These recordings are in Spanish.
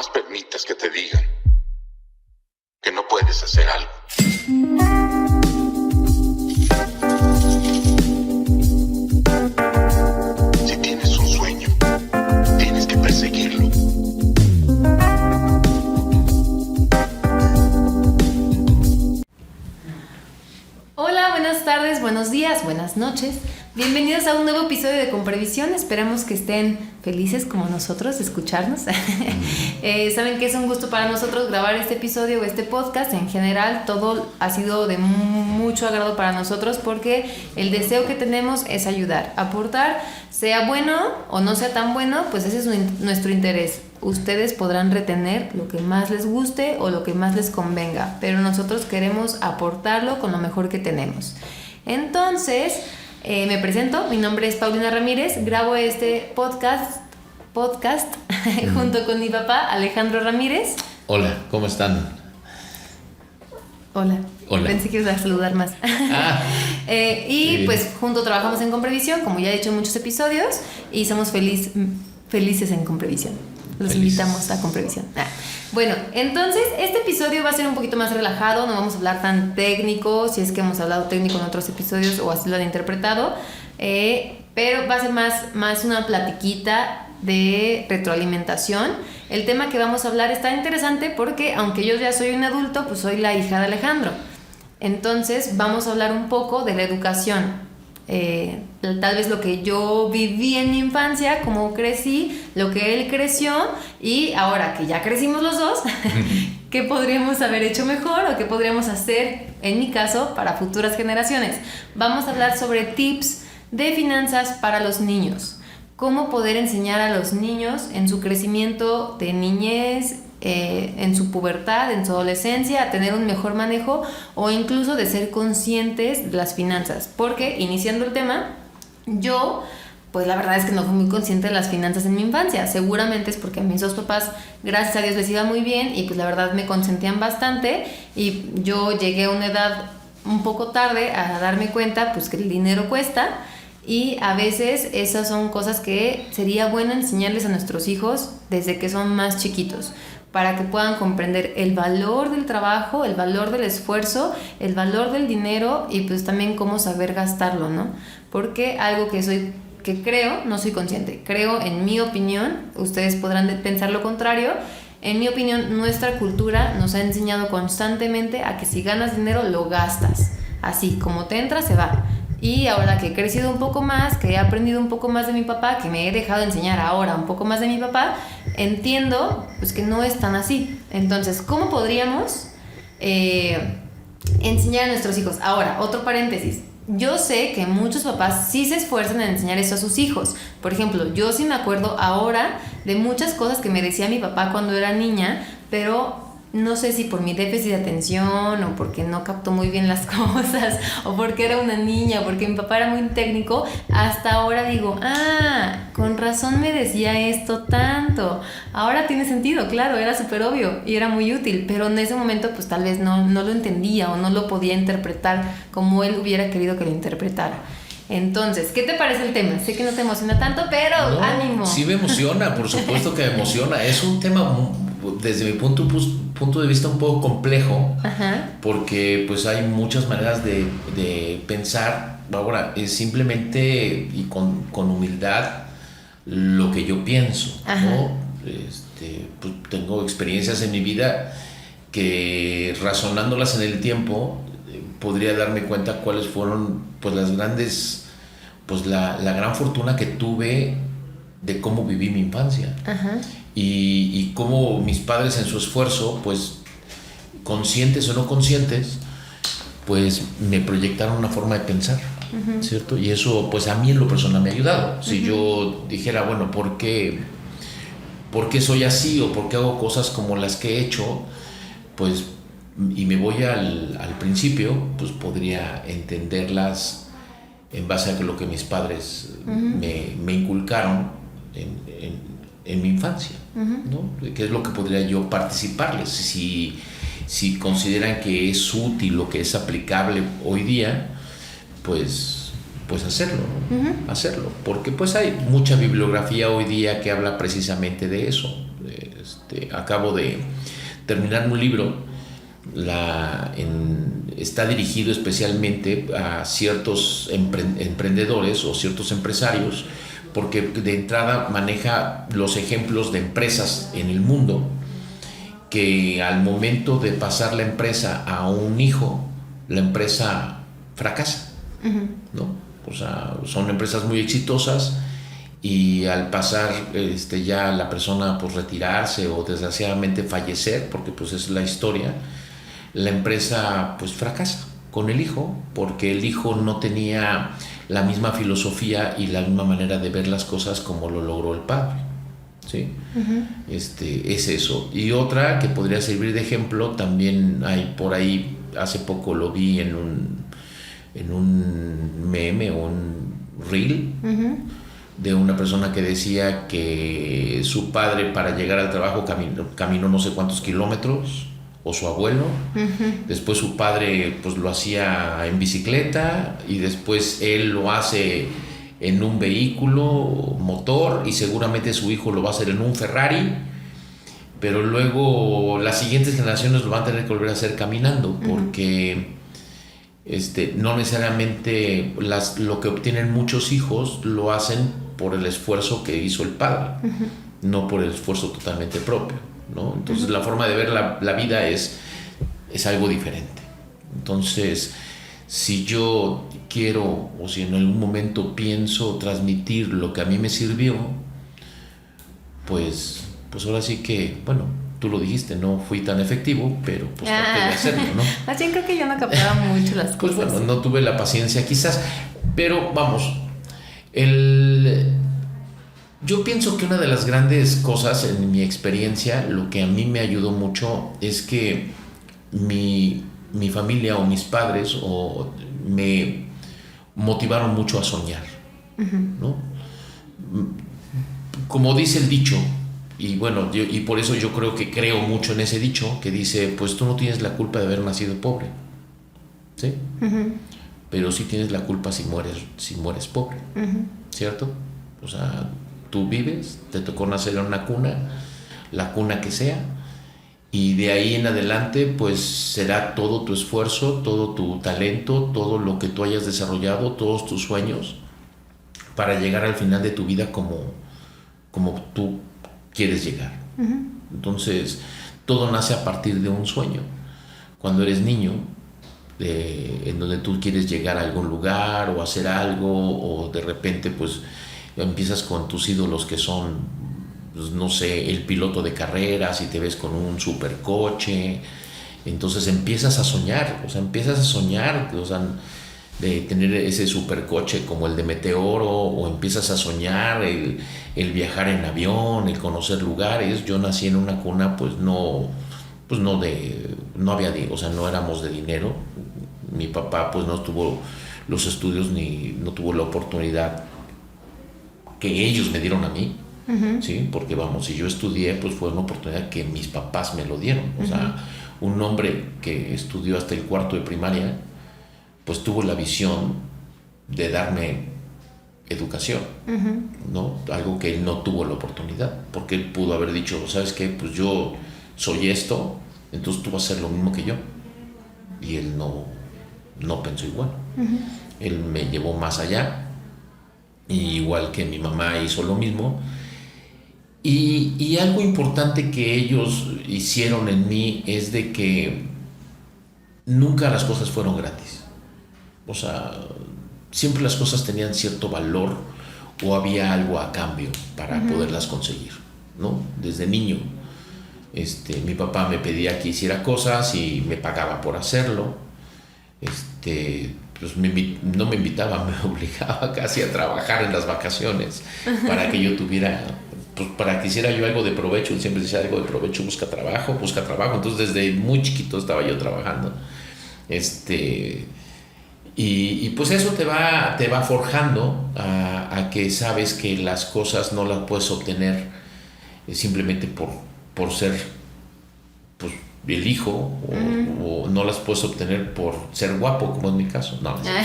Jamás permitas que te digan que no puedes hacer algo. Si tienes un sueño, tienes que perseguirlo. Hola, buenas tardes, buenos días, buenas noches. Bienvenidos a un nuevo episodio de Con Previsión. Esperamos que estén felices como nosotros de escucharnos. Saben que es un gusto para nosotros grabar este episodio o este podcast. En general, todo ha sido de mucho agrado para nosotros porque el deseo que tenemos es ayudar, aportar, sea bueno o no sea tan bueno, pues ese es nuestro interés. Ustedes podrán retener lo que más les guste o lo que más les convenga, pero nosotros queremos aportarlo con lo mejor que tenemos. Entonces, me presento, mi nombre es Paulina Ramírez, grabo este podcast junto con mi papá Alejandro Ramírez. Hola, ¿cómo están? Hola. Hola. Pensé que ibas a saludar más. Y pues juntos trabajamos en Comprevisión, como ya he dicho en muchos episodios, y somos felices en Comprevisión. Los invitamos a Comprevisión. Bueno, entonces este episodio va a ser un poquito más relajado, no vamos a hablar tan técnico, si es que hemos hablado técnico en otros episodios o así lo han interpretado, pero va a ser más una platiquita de retroalimentación. El tema que vamos a hablar está interesante porque aunque yo ya soy un adulto, pues soy la hija de Alejandro. Entonces vamos a hablar un poco de la educación. Tal vez lo que yo viví en mi infancia, cómo crecí, lo que él creció, y ahora que ya crecimos los dos, ¿qué podríamos haber hecho mejor o qué podríamos hacer, en mi caso, para futuras generaciones? Vamos a hablar sobre tips de finanzas para los niños, cómo poder enseñar a los niños en su crecimiento de niñez, en su pubertad, en su adolescencia, a tener un mejor manejo o incluso de ser conscientes de las finanzas. Porque, iniciando el tema, yo, pues la verdad es que no fui muy consciente de las finanzas en mi infancia. Seguramente es porque a mis dos papás, gracias a Dios, les iba muy bien y pues la verdad me consentían bastante, y yo llegué a una edad un poco tarde a darme cuenta pues que el dinero cuesta. Y a veces esas son cosas que sería bueno enseñarles a nuestros hijos desde que son más chiquitos, para que puedan comprender el valor del trabajo, el valor del esfuerzo, el valor del dinero y pues también cómo saber gastarlo, ¿no? Porque algo que creo, no soy consciente, creo, en mi opinión, ustedes podrán pensar lo contrario, en mi opinión nuestra cultura nos ha enseñado constantemente a que si ganas dinero lo gastas, así como te entra se va. Y ahora que he crecido un poco más, que he aprendido un poco más de mi papá, que me he dejado enseñar ahora un poco más de mi papá, entiendo pues que no es tan así. Entonces, ¿cómo podríamos enseñar a nuestros hijos? Ahora, otro paréntesis. Yo sé que muchos papás sí se esfuerzan en enseñar eso a sus hijos. Por ejemplo, yo sí me acuerdo ahora de muchas cosas que me decía mi papá cuando era niña, pero no sé si por mi déficit de atención o porque no captó muy bien las cosas o porque era una niña, porque mi papá era muy técnico, hasta ahora digo, con razón me decía esto tanto. Ahora tiene sentido, claro, era súper obvio y era muy útil, pero en ese momento pues tal vez no lo entendía o no lo podía interpretar como él hubiera querido que lo interpretara. Entonces, ¿qué te parece el tema? Sé que no te emociona tanto, pero no, ánimo. Sí me emociona, por supuesto que me emociona. Es un tema, desde mi punto de vista, un poco complejo. Ajá. Porque pues hay muchas maneras de pensar. Ahora, es simplemente y con humildad lo que yo pienso, ¿no? Pues tengo experiencias en mi vida que, razonándolas en el tiempo, podría darme cuenta cuáles fueron pues las grandes, pues la gran fortuna que tuve de cómo viví mi infancia. Ajá. Y cómo mis padres, en su esfuerzo, pues conscientes o no conscientes, pues me proyectaron una forma de pensar. Uh-huh. ¿Cierto? Y eso pues a mí en lo personal me ha ayudado. Si yo dijera, bueno, ¿por qué soy así o por qué hago cosas como las que he hecho? Pues, y me voy al principio, pues podría entenderlas en base a lo que mis padres me inculcaron en mi infancia, ¿no? ¿Qué es lo que podría yo participarles? Si consideran que es útil o que es aplicable hoy día, pues hacerlo, ¿no? Hacerlo, porque pues hay mucha bibliografía hoy día que habla precisamente de eso, Acabo de terminar un libro, está dirigido especialmente a ciertos emprendedores o ciertos empresarios, porque de entrada maneja los ejemplos de empresas en el mundo que al momento de pasar la empresa a un hijo, la empresa fracasa, ¿no? O sea, son empresas muy exitosas y al pasar ya la persona pues retirarse o desgraciadamente fallecer, porque pues es la historia, la empresa pues fracasa con el hijo, porque el hijo no tenía la misma filosofía y la misma manera de ver las cosas como lo logró el padre, ¿sí? Es eso. Y otra que podría servir de ejemplo, también hay por ahí, hace poco lo vi en un meme o un reel, de una persona que decía que su padre para llegar al trabajo caminó no sé cuántos kilómetros, o su abuelo, después su padre pues lo hacía en bicicleta y después él lo hace en un vehículo motor y seguramente su hijo lo va a hacer en un Ferrari, pero luego las siguientes generaciones lo van a tener que volver a hacer caminando, porque no necesariamente lo que obtienen muchos hijos lo hacen por el esfuerzo que hizo el padre, no por el esfuerzo totalmente propio, ¿no? Entonces la forma de ver la vida es algo diferente. Entonces, si yo quiero o si en algún momento pienso transmitir lo que a mí me sirvió, pues ahora sí que, bueno, tú lo dijiste, no fui tan efectivo, pero pues traté de hacerlo, ¿no? Así creo que yo no captaba mucho las cosas. Pues bueno, no tuve la paciencia quizás, pero vamos, yo pienso que una de las grandes cosas en mi experiencia, lo que a mí me ayudó mucho es que mi familia o mis padres me motivaron mucho a soñar, ¿no? Como dice el dicho, y bueno, y por eso yo creo mucho en ese dicho que dice, pues tú no tienes la culpa de haber nacido pobre, ¿sí? Pero sí tienes la culpa si mueres pobre, ¿cierto? O sea, tú vives, te tocó nacer en una cuna, la cuna que sea, y de ahí en adelante pues será todo tu esfuerzo, todo tu talento, todo lo que tú hayas desarrollado, todos tus sueños, para llegar al final de tu vida como tú quieres llegar. Entonces, todo nace a partir de un sueño. Cuando eres niño, en donde tú quieres llegar a algún lugar o hacer algo, o de repente pues empiezas con tus ídolos que son, pues, no sé, el piloto de carreras y te ves con un supercoche, entonces empiezas a soñar, de tener ese supercoche como el de Meteoro, o empiezas a soñar el viajar en avión, el conocer lugares. Yo nací en una cuna no había, o sea, no éramos de dinero. Mi papá pues no tuvo los estudios ni no tuvo la oportunidad que ellos me dieron a mí, ¿sí? Porque vamos, si yo estudié, pues fue una oportunidad que mis papás me lo dieron. O sea, un hombre que estudió hasta el cuarto de primaria, pues tuvo la visión de darme educación, ¿no? Algo que él no tuvo la oportunidad, porque él pudo haber dicho, ¿sabes qué? Pues yo soy esto, entonces tú vas a hacer lo mismo que yo. Y él no pensó igual. Él me llevó más allá, igual que mi mamá hizo lo mismo. Y algo importante que ellos hicieron en mí es de que nunca las cosas fueron gratis. O sea, siempre las cosas tenían cierto valor o había algo a cambio para poderlas conseguir, ¿no? Desde niño, mi papá me pedía que hiciera cosas y me pagaba por hacerlo. Pues no me invitaba, me obligaba casi a trabajar en las vacaciones para que yo tuviera, pues para que hiciera yo algo de provecho. Él siempre decía, algo de provecho, busca trabajo. Entonces desde muy chiquito estaba yo trabajando. Y pues eso te va forjando a que sabes que las cosas no las puedes obtener simplemente por ser pues el hijo, o no las puedes obtener por ser guapo, como en mi caso. No, o sea,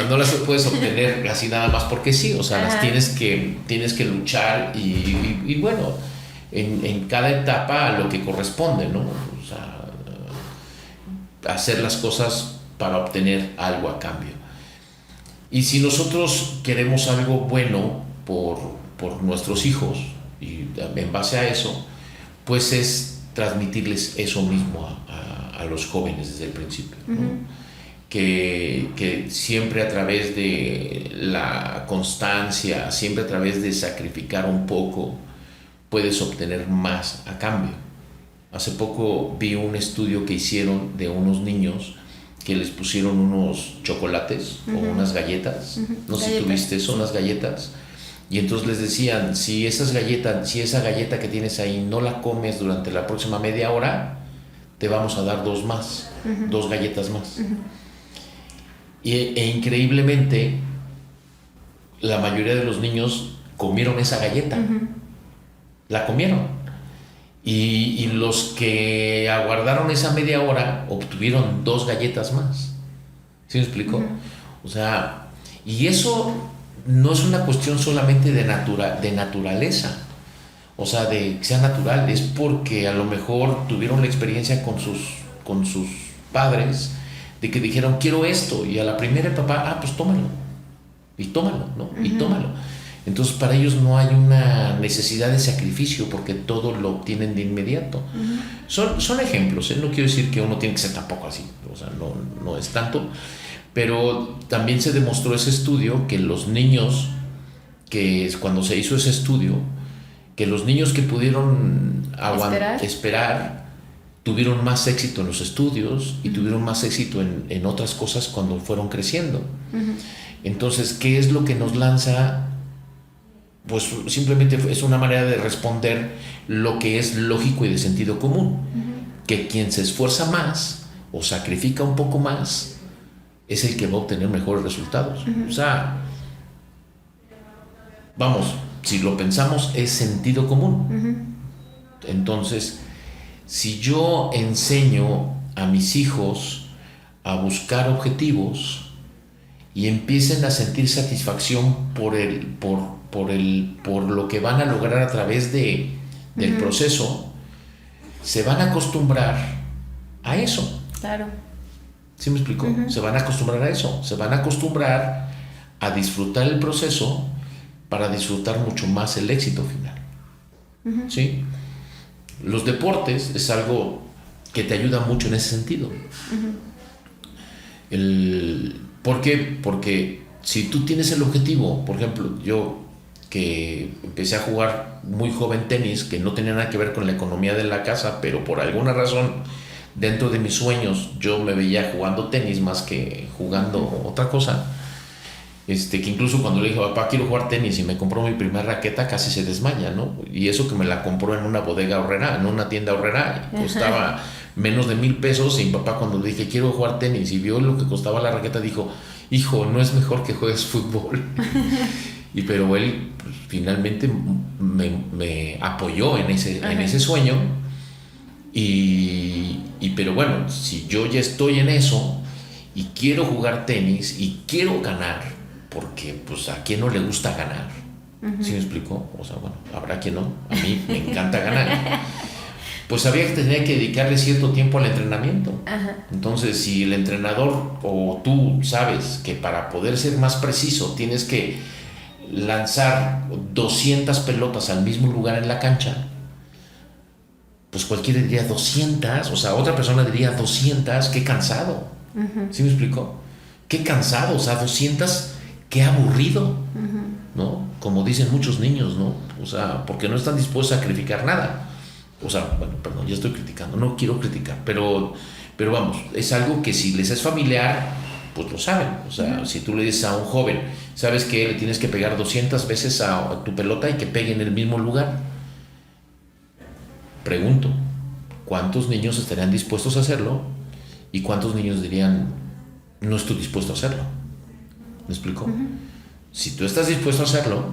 no las puedes obtener así nada más porque sí. O sea, las tienes que luchar y bueno, en cada etapa a lo que corresponde, ¿no? O sea, hacer las cosas para obtener algo a cambio. Y si nosotros queremos algo bueno por nuestros hijos, y en base a eso, pues es transmitirles eso mismo a los jóvenes desde el principio, ¿no? Que siempre a través de la constancia, siempre a través de sacrificar un poco, puedes obtener más a cambio. Hace poco vi un estudio que hicieron de unos niños que les pusieron unos chocolates o unas galletas, no sé si tuviste eso, unas galletas, y entonces les decían, si esa galleta que tienes ahí no la comes durante la próxima media hora, te vamos a dar 2 más, 2 galletas más. E increíblemente, la mayoría de los niños comieron esa galleta, la comieron. Y los que aguardaron esa media hora obtuvieron 2 galletas más. ¿Sí me explico? O sea, y eso no es una cuestión solamente de naturaleza, o sea, de que sea natural, es porque a lo mejor tuvieron la experiencia con sus padres, de que dijeron, quiero esto, y a la primera el papá, pues tómalo, ¿no? Y tómalo. Entonces para ellos no hay una necesidad de sacrificio porque todo lo obtienen de inmediato. Son ejemplos, no quiero decir que uno tiene que ser tampoco así, o sea, no es tanto, pero también se demostró ese estudio que los niños, cuando se hizo ese estudio, que los niños que pudieron esperar tuvieron más éxito en los estudios y tuvieron más éxito en otras cosas cuando fueron creciendo. Entonces, ¿qué es lo que nos lanza? Pues simplemente es una manera de responder lo que es lógico y de sentido común. Que quien se esfuerza más o sacrifica un poco más es el que va a obtener mejores resultados. O sea, vamos, si lo pensamos, es sentido común. Entonces, si yo enseño a mis hijos a buscar objetivos y empiecen a sentir satisfacción por lo que van a lograr a través del proceso, se van a acostumbrar a eso. Claro. ¿Sí me explico? Se van a acostumbrar a eso, se van a acostumbrar a disfrutar el proceso para disfrutar mucho más el éxito final. ¿Sí? Los deportes es algo que te ayuda mucho en ese sentido. ¿Por qué? Porque si tú tienes el objetivo, por ejemplo, yo que empecé a jugar muy joven tenis, que no tenía nada que ver con la economía de la casa, pero por alguna razón dentro de mis sueños yo me veía jugando tenis más que jugando otra cosa, que incluso cuando le dije, papá, quiero jugar tenis, y me compró mi primera raqueta, casi se desmaya, ¿no? Y eso que me la compró en una bodega horrera, en una tienda horrera, costaba menos de $1,000, y mi papá, cuando le dije, quiero jugar tenis, y vio lo que costaba la raqueta, dijo, hijo, no es mejor que juegues fútbol. Pero él pues, finalmente me apoyó en ese sueño. Pero bueno, si yo ya estoy en eso y quiero jugar tenis y quiero ganar, porque pues a quién no le gusta ganar, ¿sí me explico? O sea, bueno, habrá quien no, a mí me encanta ganar. Pues había que tener que dedicarle cierto tiempo al entrenamiento. Entonces, si el entrenador o tú sabes que para poder ser más preciso tienes que lanzar 200 pelotas al mismo lugar en la cancha, pues cualquiera diría 200, o sea, otra persona diría 200, qué cansado. ¿Sí me explico? Qué cansado, o sea, 200, qué aburrido, ¿no? Como dicen muchos niños, ¿no? O sea, porque no están dispuestos a sacrificar nada. O sea, bueno, perdón, ya estoy criticando, no quiero criticar, pero vamos, es algo que si les es familiar, pues lo saben. O sea, si tú le dices a un joven, ¿sabes qué? Le tienes que pegar 200 veces a tu pelota y que pegue en el mismo lugar. Pregunto, ¿cuántos niños estarían dispuestos a hacerlo? ¿Y cuántos niños dirían, no estoy dispuesto a hacerlo? ¿Me explico? Si tú estás dispuesto a hacerlo,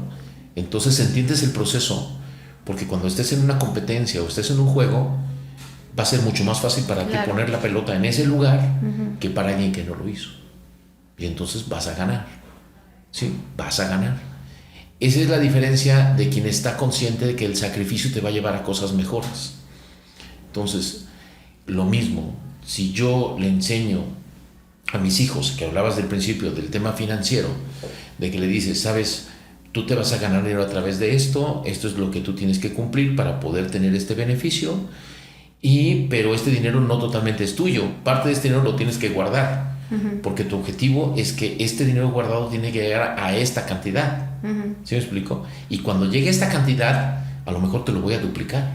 entonces entiendes el proceso, porque cuando estés en una competencia o estés en un juego, va a ser mucho más fácil para ti poner la pelota en ese lugar que para alguien que no lo hizo. Y entonces vas a ganar. ¿Sí? Vas a ganar. esa es la diferencia de quien está consciente de que el sacrificio te va a llevar a cosas mejores. Entonces, lo mismo, si yo le enseño a mis hijos, que hablabas del principio del tema financiero, de que le dices, sabes, tú te vas a ganar dinero a través de esto es lo que tú tienes que cumplir para poder tener este beneficio, pero este dinero no totalmente es tuyo, parte de este dinero lo tienes que guardar, porque tu objetivo es que este dinero guardado tiene que llegar a esta cantidad. ¿Sí me explico? Y cuando llegue a esta cantidad, a lo mejor te lo voy a duplicar.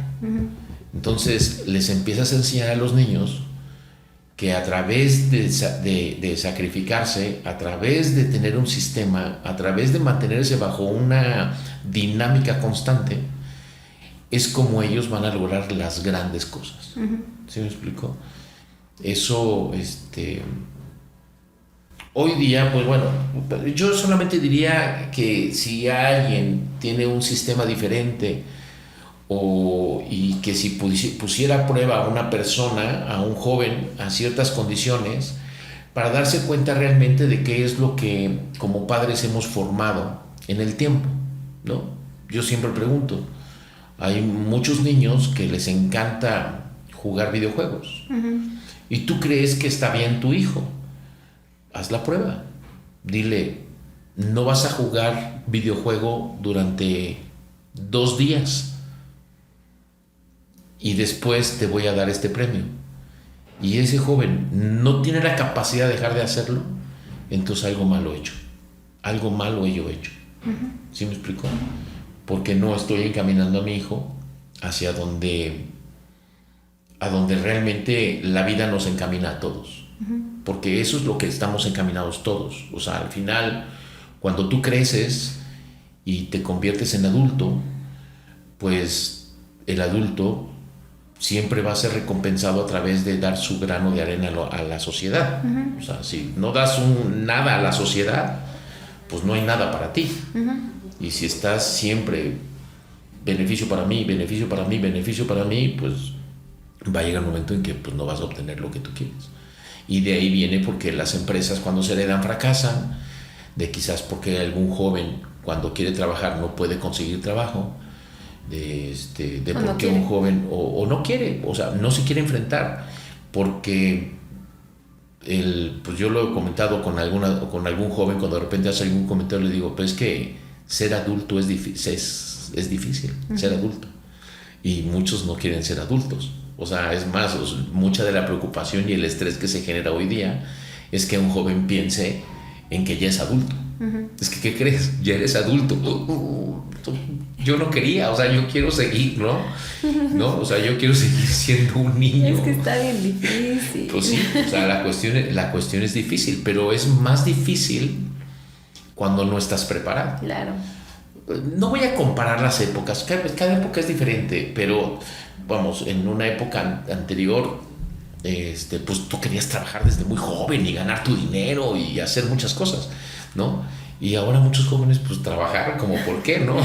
Entonces les empiezas a enseñar a los niños que a través de sacrificarse, a través de tener un sistema, a través de mantenerse bajo una dinámica constante, es como ellos van a lograr las grandes cosas. ¿Sí me explico? Eso, hoy día, pues bueno, yo solamente diría que si alguien tiene un sistema diferente y que si pusiera a prueba a una persona, a un joven, a ciertas condiciones, para darse cuenta realmente de qué es lo que como padres hemos formado en el tiempo, ¿no? Yo siempre pregunto, hay muchos niños que les encanta jugar videojuegos. ¿Y tú crees que está bien tu hijo? Haz la prueba. Dile, no vas a jugar videojuego durante 2 días y después te voy a dar este premio. Y ese joven no tiene la capacidad de dejar de hacerlo, entonces algo malo he hecho. Algo malo yo he hecho. ¿Sí me explico? Porque no estoy encaminando a mi hijo hacia donde realmente la vida nos encamina a todos. Porque eso es lo que estamos encaminados todos. O sea, al final, cuando tú creces y te conviertes en adulto, pues el adulto siempre va a ser recompensado a través de dar su grano de arena a la sociedad. O sea, si no das nada a la sociedad, pues no hay nada para ti. Y si estás siempre beneficio para mí, beneficio para mí, beneficio para mí, pues va a llegar un momento en que pues, no vas a obtener lo que tú quieres. Y de ahí viene porque las empresas cuando se heredan fracasan, de quizás porque algún joven cuando quiere trabajar no puede conseguir trabajo, de por qué un joven o no quiere, o sea, no se quiere enfrentar, porque pues yo lo he comentado con algún joven, cuando de repente hace algún comentario le digo, pues es que ser adulto es difícil, ser adulto, y muchos no quieren ser adultos. O sea, es más, mucha de la preocupación y el estrés que se genera hoy día es que un joven piense en que ya es adulto. Es que, ¿qué crees? Ya eres adulto. Yo no quería, o sea, yo quiero seguir, ¿no? O sea, yo quiero seguir siendo un niño. Es que está bien difícil. Pues sí, o sea, la cuestión es difícil, pero es más difícil cuando no estás preparado. Claro. No voy a comparar las épocas, cada época es diferente, pero vamos, en una época anterior, pues tú querías trabajar desde muy joven y ganar tu dinero y hacer muchas cosas, ¿no? Y ahora muchos jóvenes pues trabajar como por qué, ¿no?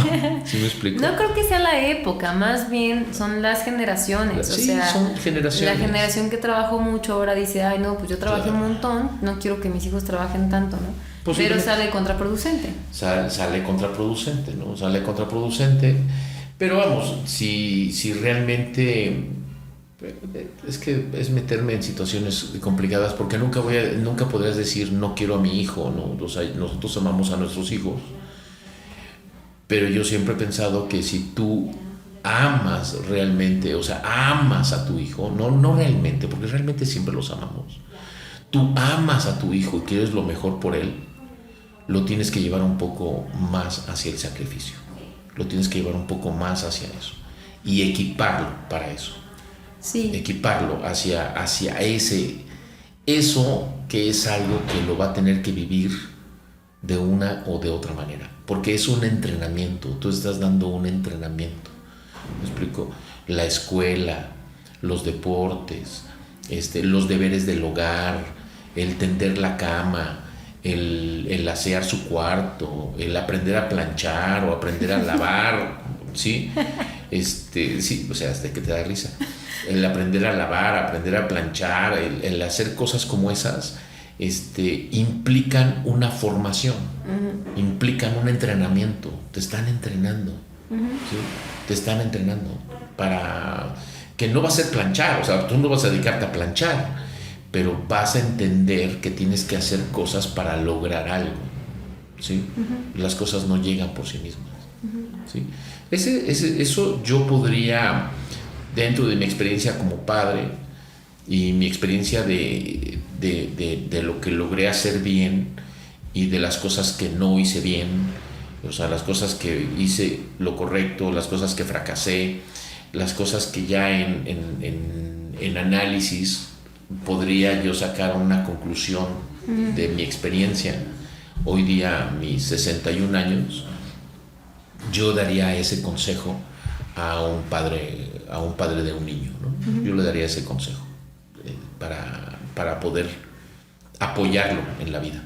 ¿Sí me explico? No creo que sea la época, más bien son las generaciones. Sí, o sea, son generaciones. La generación que trabajó mucho ahora dice, ay no, pues yo trabajé un montón, no quiero que mis hijos trabajen tanto, ¿no? Pero sale contraproducente. Sale contraproducente, ¿no? Sale contraproducente. Pero vamos, si realmente... Es que es meterme en situaciones complicadas porque nunca podrías decir no quiero a mi hijo, ¿no? O sea, nosotros amamos a nuestros hijos, pero yo siempre he pensado que si tú amas realmente, o sea, amas a tu hijo, no realmente, porque realmente siempre los amamos, tú amas a tu hijo y quieres lo mejor por él, lo tienes que llevar un poco más hacia el sacrificio, lo tienes que llevar un poco más hacia eso y equiparlo para eso. Sí. Equiparlo hacia eso que es algo que lo va a tener que vivir de una o de otra manera, porque es un entrenamiento, tú estás dando un entrenamiento. ¿Me explico? La escuela, los deportes, los deberes del hogar, el tender la cama, el asear su cuarto, el aprender a planchar o aprender a lavar, ¿sí? Sí, o sea, hasta que te da risa. El aprender a lavar, aprender a planchar, el hacer cosas como esas, implican una formación. implican un entrenamiento, te están entrenando, ¿sí? Te están entrenando para que no va a ser planchar, o sea, tú no vas a dedicarte a planchar, pero vas a entender que tienes que hacer cosas para lograr algo, ¿sí? Las cosas no llegan por sí mismas, ¿sí? Eso yo podría, dentro de mi experiencia como padre y mi experiencia de lo que logré hacer bien y de las cosas que no hice bien, o sea, las cosas que hice lo correcto, las cosas que fracasé, las cosas que ya en análisis podría yo sacar una conclusión de mi experiencia. Hoy día, a mis 61 años, yo daría ese consejo a un padre de un niño, ¿no? Yo le daría ese consejo para poder apoyarlo en la vida.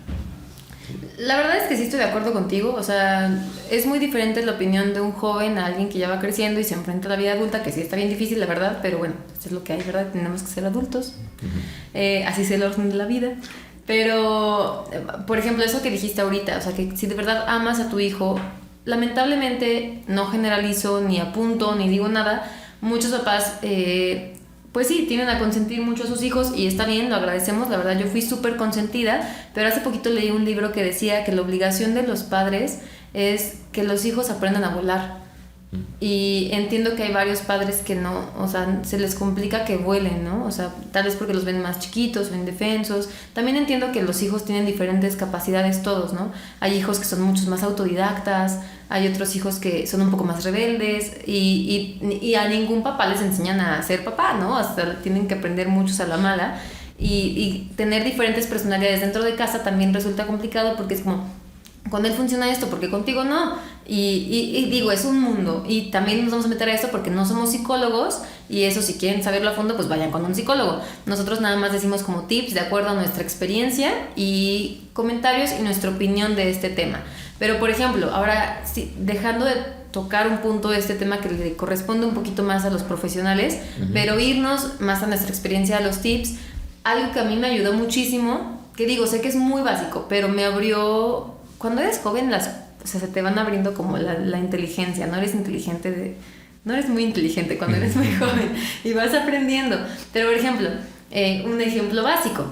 La verdad es que sí estoy de acuerdo contigo, o sea, es muy diferente la opinión de un joven a alguien que ya va creciendo y se enfrenta a la vida adulta, que sí está bien difícil, la verdad, pero bueno, eso es lo que hay, ¿verdad? Tenemos que ser adultos, así es el orden de la vida. Pero, por ejemplo, eso que dijiste ahorita, o sea, que si de verdad amas a tu hijo, lamentablemente no generalizo, ni apunto, ni digo nada, muchos papás... pues sí, tienen a consentir mucho a sus hijos y está bien, lo agradecemos, la verdad yo fui súper consentida, pero hace poquito leí un libro que decía que la obligación de los padres es que los hijos aprendan a volar. Y entiendo que hay varios padres que no, o sea, se les complica que vuelen, ¿no? O sea, tal vez porque los ven más chiquitos o indefensos. También entiendo que los hijos tienen diferentes capacidades todos, ¿no? Hay hijos que son muchos más autodidactas, hay otros hijos que son un poco más rebeldes y a ningún papá les enseñan a ser papá, ¿no? Hasta tienen que aprender muchos a la mala y tener diferentes personalidades dentro de casa también resulta complicado porque es como, con él funciona esto, porque contigo no. Y digo, es un mundo y también nos vamos a meter a esto porque no somos psicólogos y eso, si quieren saberlo a fondo, pues vayan con un psicólogo. Nosotros nada más decimos como tips de acuerdo a nuestra experiencia y comentarios y nuestra opinión de este tema. Pero por ejemplo, ahora sí, dejando de tocar un punto de este tema que le corresponde un poquito más a los profesionales, pero irnos más a nuestra experiencia, a los tips, algo que a mí me ayudó muchísimo, que digo, sé que es muy básico, pero me abrió... Cuando eres joven, o sea, se te van abriendo como la inteligencia, no eres muy inteligente cuando eres muy joven y vas aprendiendo. Pero, por ejemplo, un ejemplo básico.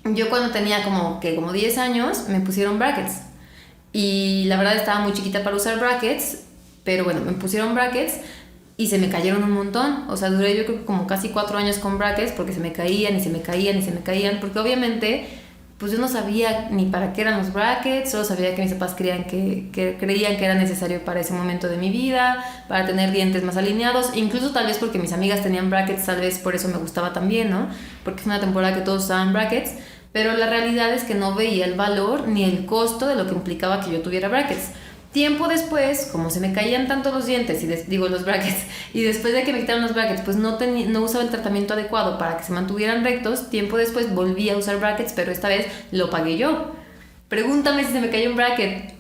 Yo cuando tenía como 10 años me pusieron brackets y la verdad estaba muy chiquita para usar brackets, pero bueno, me pusieron brackets y se me cayeron un montón. O sea, duré yo creo que como casi 4 años con brackets porque se me caían y se me caían y se me caían, porque obviamente... pues yo no sabía ni para qué eran los brackets, solo sabía que mis papás creían que era necesario para ese momento de mi vida, para tener dientes más alineados, incluso tal vez porque mis amigas tenían brackets, tal vez por eso me gustaba también, ¿no? Porque es una temporada que todos usaban brackets, pero la realidad es que no veía el valor ni el costo de lo que implicaba que yo tuviera brackets. Tiempo después, como se me caían tanto los dientes, los brackets, y después de que me quitaron los brackets, pues no usaba el tratamiento adecuado para que se mantuvieran rectos, tiempo después volví a usar brackets, pero esta vez lo pagué yo. Pregúntame si se me cayó un bracket.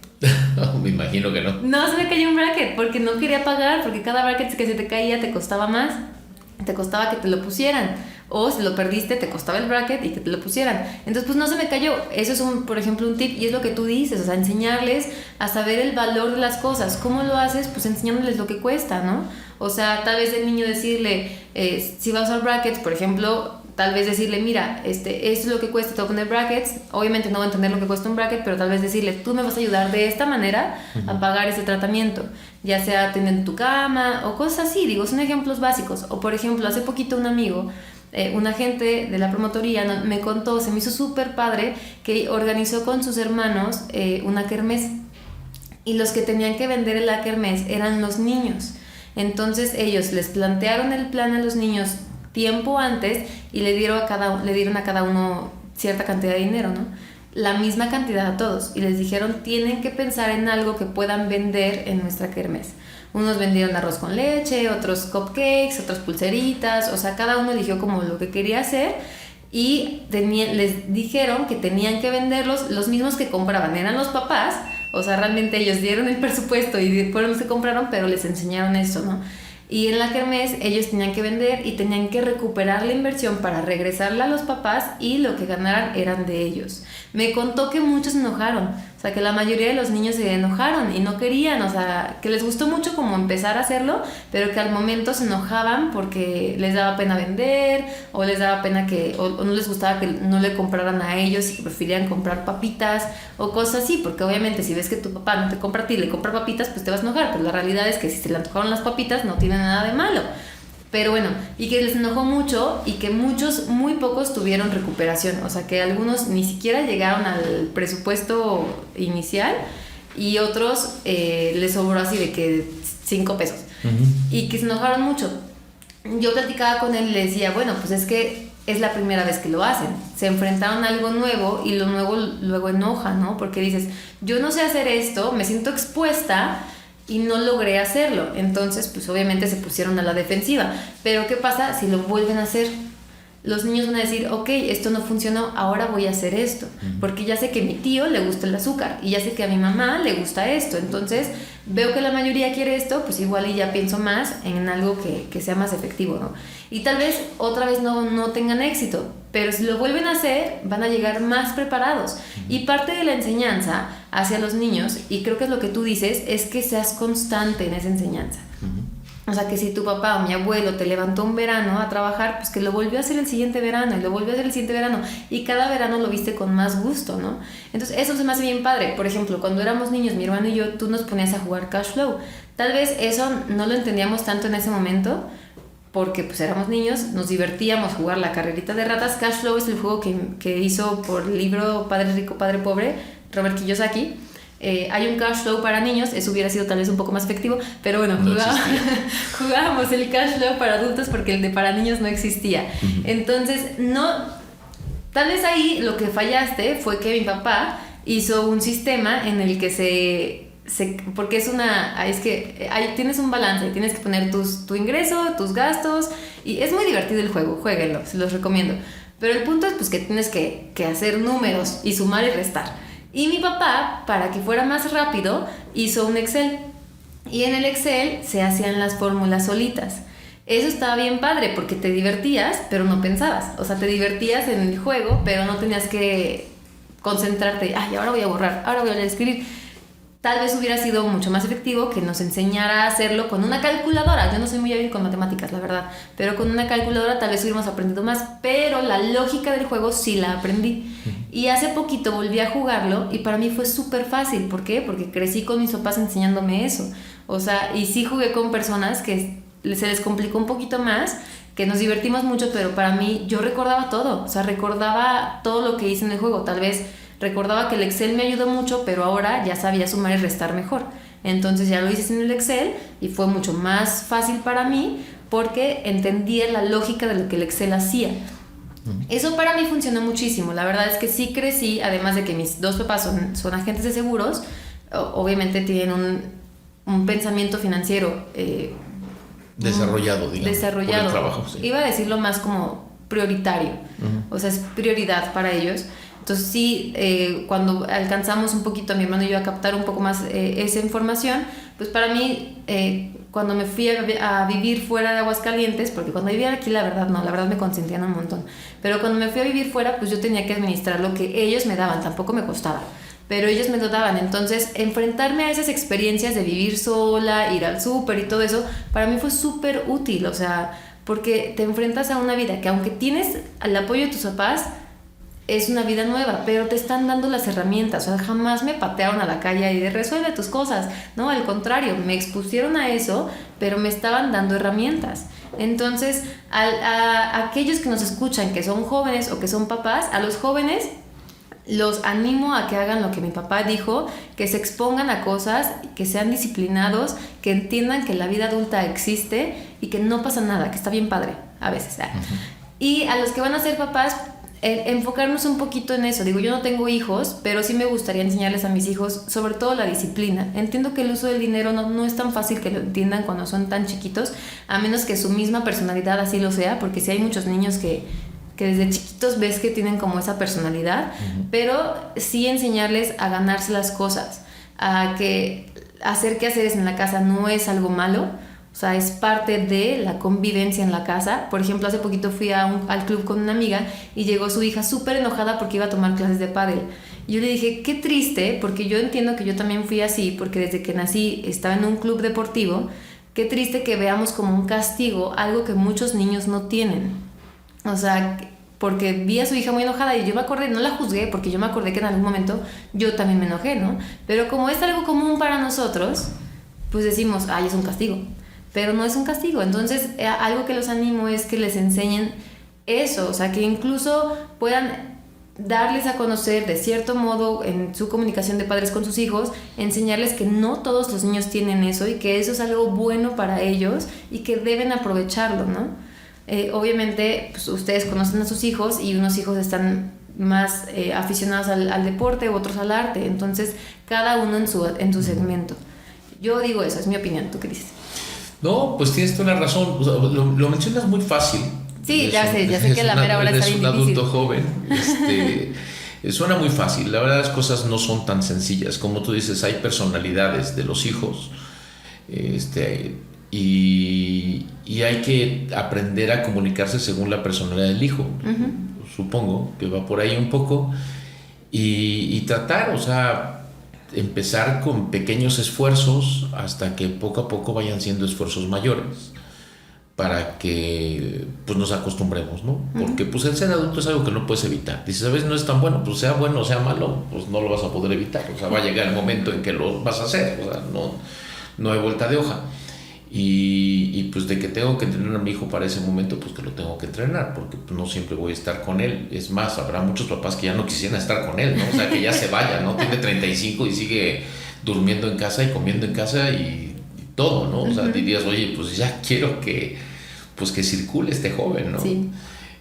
Me imagino que no. No se me cayó un bracket, porque no quería pagar, porque cada bracket que se te caía te costaba más, te costaba que te lo pusieran. O si lo perdiste, te costaba el bracket y que te lo pusieran. Entonces, pues no se me cayó. Eso es, por ejemplo, un tip y es lo que tú dices. O sea, enseñarles a saber el valor de las cosas. ¿Cómo lo haces? Pues enseñándoles lo que cuesta, ¿no? O sea, tal vez el niño decirle, si va a usar brackets, por ejemplo, tal vez decirle, mira, esto es lo que cuesta, te voy a poner brackets. Obviamente no va a entender lo que cuesta un bracket, pero tal vez decirle, tú me vas a ayudar de esta manera a pagar ese tratamiento. Ya sea teniendo tu cama o cosas así. Digo, son ejemplos básicos. O, por ejemplo, hace poquito un amigo... un agente de la promotoría me contó, se me hizo súper padre, que organizó con sus hermanos una kermés y los que tenían que vender en la kermés eran los niños. Entonces ellos les plantearon el plan a los niños tiempo antes y le dieron a cada uno cierta cantidad de dinero, ¿no? La misma cantidad a todos y les dijeron, tienen que pensar en algo que puedan vender en nuestra kermés. Unos vendieron arroz con leche, otros cupcakes, otras pulseritas, o sea, cada uno eligió como lo que quería hacer y les dijeron que tenían que venderlos, los mismos que compraban eran los papás, o sea, realmente ellos dieron el presupuesto y fueron los que compraron, pero les enseñaron eso, ¿no? Y en la kermés ellos tenían que vender y tenían que recuperar la inversión para regresarla a los papás y lo que ganaran eran de ellos. Me contó que muchos se enojaron, o sea, que la mayoría de los niños se enojaron y no querían, o sea, que les gustó mucho como empezar a hacerlo, pero que al momento se enojaban porque les daba pena vender, o les daba pena o no les gustaba que no le compraran a ellos y que preferían comprar papitas o cosas así, porque obviamente si ves que tu papá no te compra a ti, le compra papitas, pues te vas a enojar, pero la realidad es que si se le antojaron las papitas no tiene nada de malo. Pero bueno, y que les enojó mucho y que muy pocos tuvieron recuperación. O sea, que algunos ni siquiera llegaron al presupuesto inicial y otros les sobró así de que 5 pesos. Y que se enojaron mucho. Yo platicaba con él y le decía, bueno, pues es que es la primera vez que lo hacen. Se enfrentaron a algo nuevo y lo nuevo luego enoja, ¿no? Porque dices, yo no sé hacer esto, me siento expuesta y no logré hacerlo. Entonces, pues obviamente se pusieron a la defensiva. Pero ¿qué pasa si lo vuelven a hacer? Los niños van a decir, ok, esto no funcionó, ahora voy a hacer esto. Porque ya sé que a mi tío le gusta el azúcar y ya sé que a mi mamá le gusta esto. Entonces, veo que la mayoría quiere esto, pues igual y ya pienso más en algo que sea más efectivo, ¿no? Y tal vez otra vez no tengan éxito, pero si lo vuelven a hacer, van a llegar más preparados. Y parte de la enseñanza hacia los niños, y creo que es lo que tú dices, es que seas constante en esa enseñanza. O sea, que si tu papá o mi abuelo te levantó un verano a trabajar, pues que lo volvió a hacer el siguiente verano y lo volvió a hacer el siguiente verano y cada verano lo viste con más gusto, ¿no? Entonces eso se me hace bien padre. Por ejemplo, cuando éramos niños, mi hermano y yo, tú nos ponías a jugar Cash Flow. Tal vez eso no lo entendíamos tanto en ese momento porque pues éramos niños, nos divertíamos jugar la carrerita de ratas. Cash Flow es el juego que hizo por el libro Padre Rico, Padre Pobre, Robert Kiyosaki. Hay un Cash Flow para niños, eso hubiera sido tal vez un poco más efectivo, pero bueno, jugábamos el Cash Flow para adultos porque el de para niños no existía. Entonces, tal vez ahí lo que fallaste fue que mi papá hizo un sistema en el que porque es que ahí tienes un balance, tienes que poner tu ingreso, tus gastos, y es muy divertido el juego, jueguenlo, se los recomiendo. Pero el punto es pues que tienes que hacer números y sumar y restar. Y mi papá, para que fuera más rápido, hizo un Excel. Y en el Excel se hacían las fórmulas solitas. Eso estaba bien padre porque te divertías, pero no pensabas. O sea, te divertías en el juego, pero no tenías que concentrarte. Ay, ahora voy a borrar, ahora voy a escribir. Tal vez hubiera sido mucho más efectivo que nos enseñara a hacerlo con una calculadora. Yo no soy muy hábil con matemáticas, la verdad. Pero con una calculadora tal vez hubiéramos aprendido más. Pero la lógica del juego sí la aprendí. Y hace poquito volví a jugarlo y para mí fue súper fácil. ¿Por qué? Porque crecí con mis papás enseñándome eso. O sea, y sí jugué con personas que se les complicó un poquito más, que nos divertimos mucho, pero para mí yo recordaba todo. O sea, recordaba todo lo que hice en el juego. Tal vez recordaba que el Excel me ayudó mucho, pero ahora ya sabía sumar y restar mejor. Entonces ya lo hice en el Excel y fue mucho más fácil para mí porque entendía la lógica de lo que el Excel hacía. Eso para mí funcionó muchísimo. La verdad es que sí crecí, además de que mis dos papás son agentes de seguros, obviamente tienen un pensamiento financiero desarrollado, digamos. Desarrollado. Por el trabajo, sí. Iba a decirlo más como prioritario. O sea, es prioridad para ellos. Entonces sí, cuando alcanzamos un poquito a mi hermano y yo a captar un poco más esa información, pues para mí, cuando me fui a vivir fuera de Aguascalientes, porque cuando vivía aquí la verdad me consentían un montón, pero cuando me fui a vivir fuera, pues yo tenía que administrar lo que ellos me daban, tampoco me costaba, pero ellos me lo daban. Entonces enfrentarme a esas experiencias de vivir sola, ir al súper y todo eso, para mí fue súper útil, o sea, porque te enfrentas a una vida que aunque tienes el apoyo de tus papás, es una vida nueva, pero te están dando las herramientas. O sea, jamás me patearon a la calle y de resuelve tus cosas, no, al contrario, me expusieron a eso, pero me estaban dando herramientas. Entonces, a aquellos que nos escuchan, que son jóvenes o que son papás, a los jóvenes los animo a que hagan lo que mi papá dijo, que se expongan a cosas, que sean disciplinados, que entiendan que la vida adulta existe y que no pasa nada, que está bien padre a veces. Y a los que van a ser papás, enfocarnos un poquito en eso. Digo, yo no tengo hijos, pero sí me gustaría enseñarles a mis hijos sobre todo la disciplina. Entiendo que el uso del dinero no es tan fácil que lo entiendan cuando son tan chiquitos, a menos que su misma personalidad así lo sea, porque sí hay muchos niños que desde chiquitos ves que tienen como esa personalidad, pero sí enseñarles a ganarse las cosas, a que hacer quehaceres en la casa no es algo malo. O sea, es parte de la convivencia en la casa. Por ejemplo, hace poquito fui al club con una amiga y llegó su hija súper enojada porque iba a tomar clases de pádel. Y yo le dije, qué triste, porque yo entiendo que yo también fui así, porque desde que nací estaba en un club deportivo. Qué triste que veamos como un castigo algo que muchos niños no tienen. O sea, porque vi a su hija muy enojada y yo me acordé, no la juzgué, porque yo me acordé que en algún momento yo también me enojé, ¿no? Pero como es algo común para nosotros, pues decimos, ay, es un castigo. Pero no es un castigo. Entonces, algo que los animo es que les enseñen eso, o sea, que incluso puedan darles a conocer de cierto modo en su comunicación de padres con sus hijos, enseñarles que no todos los niños tienen eso y que eso es algo bueno para ellos y que deben aprovecharlo, ¿no? Obviamente pues, ustedes conocen a sus hijos y unos hijos están más aficionados al deporte, otros al arte, entonces cada uno en su segmento. Yo digo eso, es mi opinión. ¿Tú qué dices? No, pues tienes toda la razón. O sea, lo mencionas muy fácil. Sí, ya sé que la mera hora está bien difícil. Eres un adulto joven. Suena muy fácil. La verdad, las cosas no son tan sencillas. Como tú dices, hay personalidades de los hijos. Y hay que aprender a comunicarse según la personalidad del hijo. Uh-huh. Supongo que va por ahí un poco. Y tratar, o sea, empezar con pequeños esfuerzos hasta que poco a poco vayan siendo esfuerzos mayores, para que pues nos acostumbremos, ¿no? Porque pues el ser adulto es algo que no puedes evitar. Dices, a veces no es tan bueno, pues sea bueno o sea malo, pues no lo vas a poder evitar. O sea, va a llegar el momento en que lo vas a hacer, o sea, no hay vuelta de hoja. Y pues de que tengo que entrenar a mi hijo para ese momento, pues que lo tengo que entrenar, porque pues, no siempre voy a estar con él. Es más, habrá muchos papás que ya no quisieran estar con él, ¿no? O sea, que ya se vaya, ¿no? Tiene 35 y sigue durmiendo en casa y comiendo en casa y todo, ¿no? O sea, dirías, oye, pues ya quiero que circule este joven, ¿no? Sí.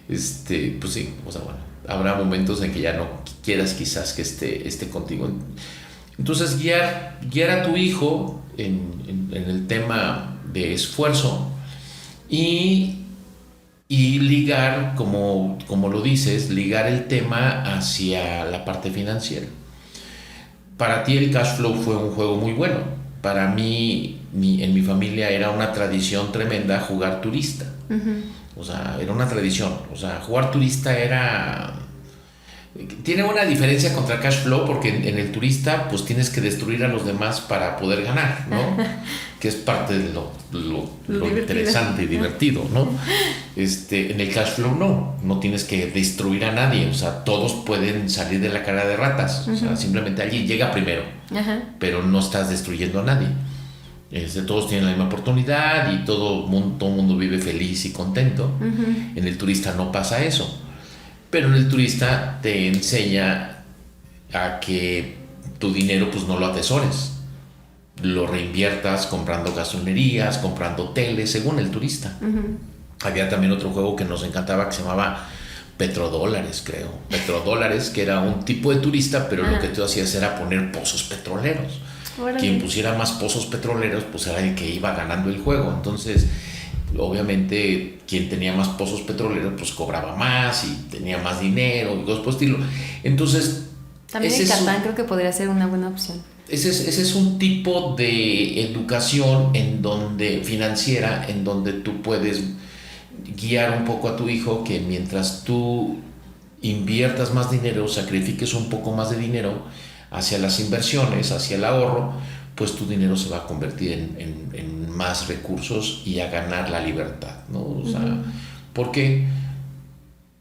Pues sí, o sea, bueno, habrá momentos en que ya no quieras quizás que esté contigo. Entonces, guiar a tu hijo en el tema de esfuerzo y ligar, como lo dices, ligar el tema hacia la parte financiera. Para ti el cash flow fue un juego muy bueno. Para mí, en mi familia era una tradición tremenda jugar turista. Uh-huh. O sea, era una tradición. O sea, jugar turista tiene una diferencia contra cash flow, porque en el turista pues tienes que destruir a los demás para poder ganar, ¿no? Que es parte de lo interesante y divertido, ¿no? En el cash flow no tienes que destruir a nadie, o sea, todos pueden salir de la cara de ratas, o sea, simplemente alguien llega primero, pero no estás destruyendo a nadie. Todos tienen la misma oportunidad y todo mundo vive feliz y contento. En el turista no pasa eso. Pero en el turista te enseña a que tu dinero pues no lo atesores, lo reinviertas comprando gasolinerías, comprando hoteles, según el turista. Uh-huh. Había también otro juego que nos encantaba que se llamaba Petrodólares, creo. Petrodólares, que era un tipo de turista, pero lo que tú hacías era poner pozos petroleros. Órale. Quien pusiera más pozos petroleros pues era el que iba ganando el juego. Entonces, obviamente, quien tenía más pozos petroleros pues cobraba más y tenía más dinero y cosas por el estilo. Entonces, también en Catán creo que podría ser una buena opción. Ese es un tipo de educación financiera en donde tú puedes guiar un poco a tu hijo, que mientras tú inviertas más dinero, sacrifiques un poco más de dinero hacia las inversiones, hacia el ahorro, pues tu dinero se va a convertir en más recursos y a ganar la libertad, ¿no? O sea, ¿por qué?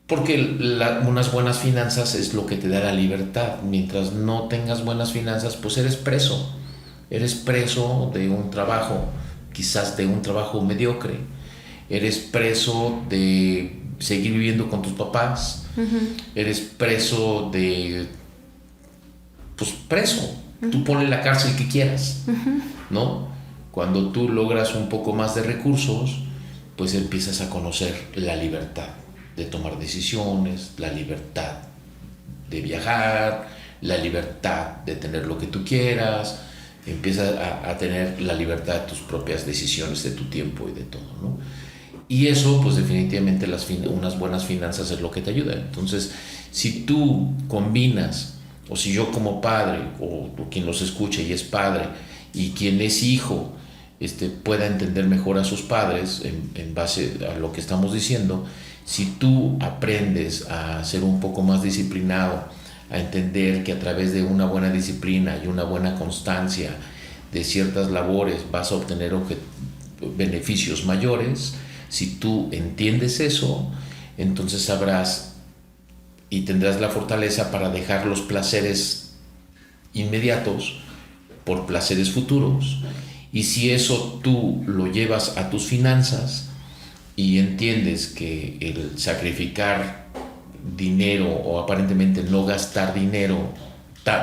Porque unas buenas finanzas es lo que te da la libertad. Mientras no tengas buenas finanzas, pues eres preso de un trabajo, quizás de un trabajo mediocre, eres preso de seguir viviendo con tus papás, eres preso preso. Tú ponle la cárcel que quieras, ¿no? Cuando tú logras un poco más de recursos, pues empiezas a conocer la libertad de tomar decisiones, la libertad de viajar, la libertad de tener lo que tú quieras, empiezas a tener la libertad de tus propias decisiones, de tu tiempo y de todo, ¿no? Y eso, pues definitivamente unas buenas finanzas es lo que te ayuda. Entonces, si tú combinas, o si yo como padre, o quien los escuche y es padre, y quien es hijo, pueda entender mejor a sus padres en base a lo que estamos diciendo, si tú aprendes a ser un poco más disciplinado, a entender que a través de una buena disciplina y una buena constancia de ciertas labores vas a obtener beneficios mayores. Si tú entiendes eso, entonces sabrás y tendrás la fortaleza para dejar los placeres inmediatos por placeres futuros. Y si eso tú lo llevas a tus finanzas y entiendes que el sacrificar dinero o aparentemente no gastar dinero,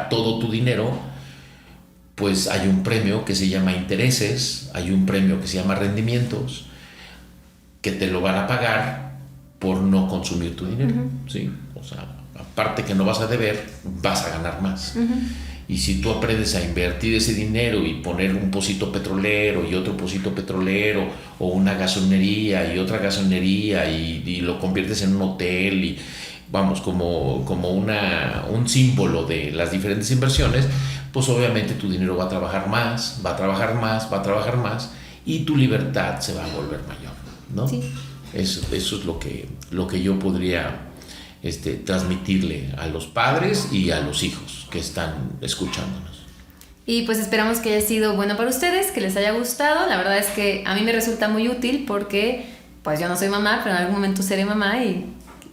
todo tu dinero, pues hay un premio que se llama intereses, hay un premio que se llama rendimientos, que te lo van a pagar por no consumir tu dinero, ¿sí? O sea, aparte que no vas a deber, vas a ganar más. Y si tú aprendes a invertir ese dinero y poner un pocito petrolero y otro pocito petrolero, o una gasolinería y otra gasolinería, y lo conviertes en un hotel, y vamos, como un símbolo de las diferentes inversiones, pues obviamente tu dinero va a trabajar más, y tu libertad se va a volver mayor, ¿no? Sí. Eso es lo que yo podría transmitirle a los padres y a los hijos que están escuchándonos. Y pues esperamos que haya sido bueno para ustedes, que les haya gustado. La verdad es que a mí me resulta muy útil porque pues yo no soy mamá, pero en algún momento seré mamá y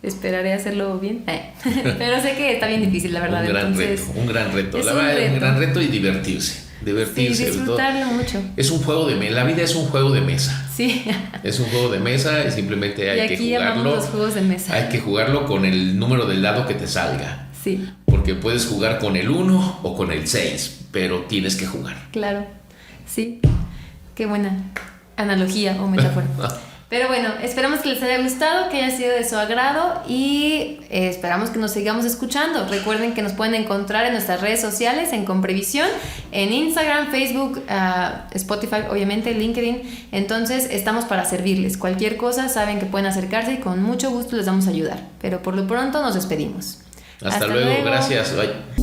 esperaré hacerlo bien. Pero sé que está bien difícil, la verdad. Un gran reto. La verdad es un gran reto, y divertirse. Sí, disfrutarlo mucho. Es un juego la vida es un juego de mesa. Sí. Es un juego de mesa y simplemente hay que jugarlo. Los juegos de mesa. Hay que jugarlo con el número del dado que te salga. Sí. Porque puedes jugar con el 1 o con el 6, pero tienes que jugar. Claro. Sí. Qué buena analogía o metáfora. Pero bueno, esperamos que les haya gustado, que haya sido de su agrado, y esperamos que nos sigamos escuchando. Recuerden que nos pueden encontrar en nuestras redes sociales, en Comprevisión, en Instagram, Facebook, Spotify, obviamente, LinkedIn. Entonces estamos para servirles. Cualquier cosa saben que pueden acercarse y con mucho gusto les vamos a ayudar. Pero por lo pronto nos despedimos. Hasta luego. Gracias. Bye.